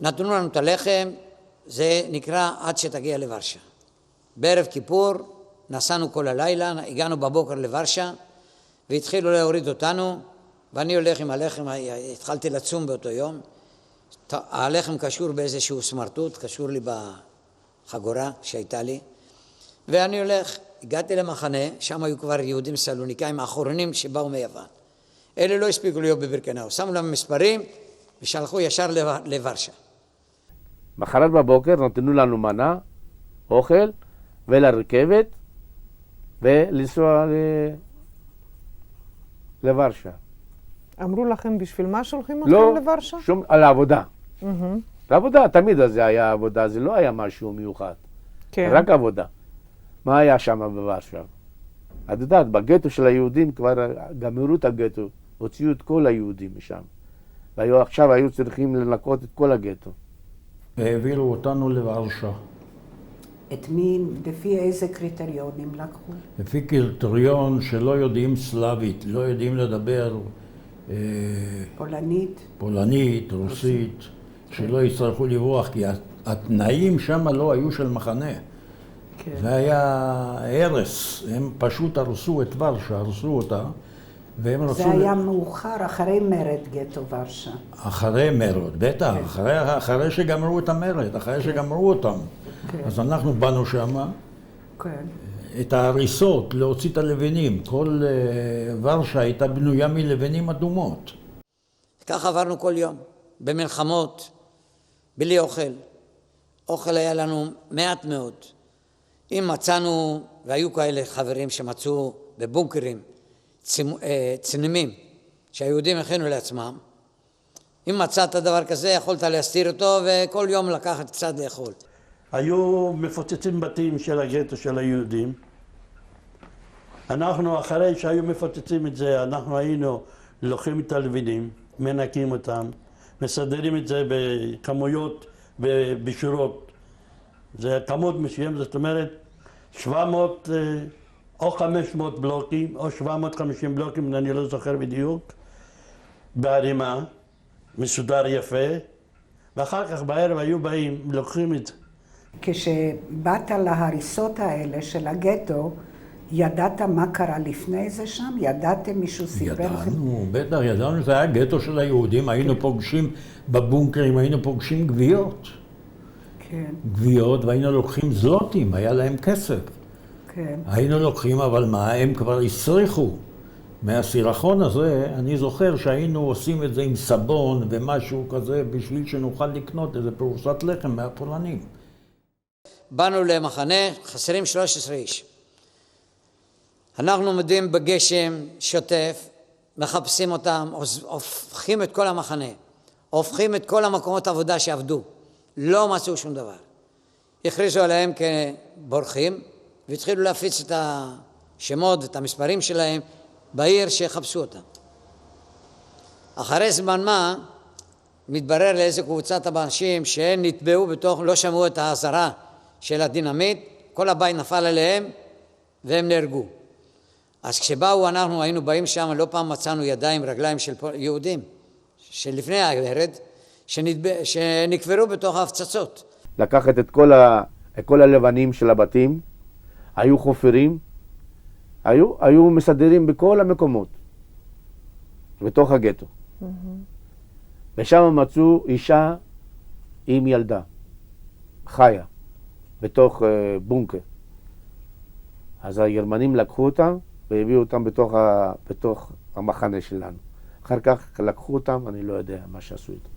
נתנו לנו את הלחם, זה נקרא עד שתגיע לוורשה. בערב כיפור נסענו כל הלילה, הגענו בבוקר לוורשה, והתחילו להוריד אותנו, ואני הולך עם הלחם, התחלתי לצום באותו יום, הלחם קשור באיזשהו סמרטוט, קשור לי בחגורה שהייתה לי, ואני הולך, הגעתי למחנה, שם היו כבר יהודים סלוניקאים האחרונים שבאו מיוון. אלה לא הספיקו להיות בבירקנאו, שמו להם מספרים ושלחו ישר לוורשה. מחרת בבוקר נתנו לנו מנה, אוכל, ולרכבת, ולנסוע לוורשה. אמרו לכם בשביל מה שולחים אתכם לוורשה? לא, שום, על העבודה. לעבודה, תמיד זה היה עבודה, זה לא היה משהו מיוחד. כן. רק עבודה. מה היה שם בוורשה? את יודעת, בגטו של היהודים כבר גמרו את הגטו, הוציאו את כל היהודים משם. ועכשיו היו צריכים לנקות את כל הגטו. והעבירו אותנו לוורשה. את מי, לפי איזה קריטריונים לקחו? לפי קריטריון שלא יודעים סלאבית, לא יודעים לדבר פולנית, רוסית, שלא יצטרכו לברוח, כי התנאים שם לא היו של מחנה. כן. זה היה הרס, הם פשוט הרסו את ורשה, הרסו אותה, והם רצו... זה היה מאוחר, אחרי מרד גטו ורשה. אחרי מרד, בטח, אחרי שגמרו את המרד, אחרי שגמרו אותם. אז אנחנו באנו שמה, את ההריסות, להוציא את הלבנים. כל ורשה הייתה בנויה מלבנים אדומות. כך עברנו כל יום, במלחמות, בלי אוכל. אוכל היה לנו מעט מאוד. אם מצאנו, והיו כאלה חברים שמצאו בבונקרים, צנמים, שהיהודים הכינו לעצמם, אם מצאת דבר כזה, יכולת להסתיר אותו, וכל יום לקחת קצת לאכול. היו מפוצצים בתים של הגטו של היהודים. אנחנו, אחרי שהיו מפוצצים את זה, אנחנו היינו לוקחים את הלבנים, מנקים אותם, מסדרים את זה בכמויות ובשורות. זה כמות מסוים, זאת אומרת 700 או 500 בלוקים או 750 בלוקים, אני לא זוכר בדיוק, בערימה, מסודר יפה, ואחר כך בערב היו באים, לוקחים את זה. כשבאת להריסות האלה של הגטו, ידעת מה קרה לפני זה שם? ידעתם מישהו סיפר לכם? ידענו, בטח, ידענו שזה היה גטו של היהודים, היינו פוגשים בבונקרים, היינו פוגשים גוויות. כן. גוויות, והיינו לוקחים זלוטים, היה להם כסף. כן. היינו לוקחים, אבל מה, הם כבר הסריחו. מהסירחון הזה, אני זוכר שהיינו עושים את זה עם סבון ומשהו כזה, בשביל שנוכל לקנות איזה פרוסת לחם מהפולנים. באנו למחנה, חסרים 13 איש. אנחנו עומדים בגשם שוטף, מחפשים אותם, הופכים את כל המחנה, הופכים את כל המקומות העבודה שעבדו, לא מצאו שום דבר. הכריזו עליהם כבורחים, והתחילו להפיץ את השמות, את המספרים שלהם, בעיר שיחפשו אותם. אחרי זמן מה, מתברר לאיזה קבוצת אנשים שהם נטבעו בתוך, לא שמעו את האזהרה של הדינמיט, כל הבית נפל עליהם והם נהרגו. אז כשבאו אנחנו היינו באים שם, לא פעם מצאנו ידיים, רגליים של יהודים, שלפני המרד, שנקברו בתוך ההפצצות. לקחת את כל הלבנים של הבתים, היו חופרים, היו מסדרים בכל המקומות, בתוך הגטו. ושם מצאו אישה עם ילדה, חיה, בתוך בונקר. אז הגרמנים לקחו אותם והביאו אותם בתוך המחנה שלנו. אחר כך לקחו אותם, אני לא יודע מה שעשו איתם.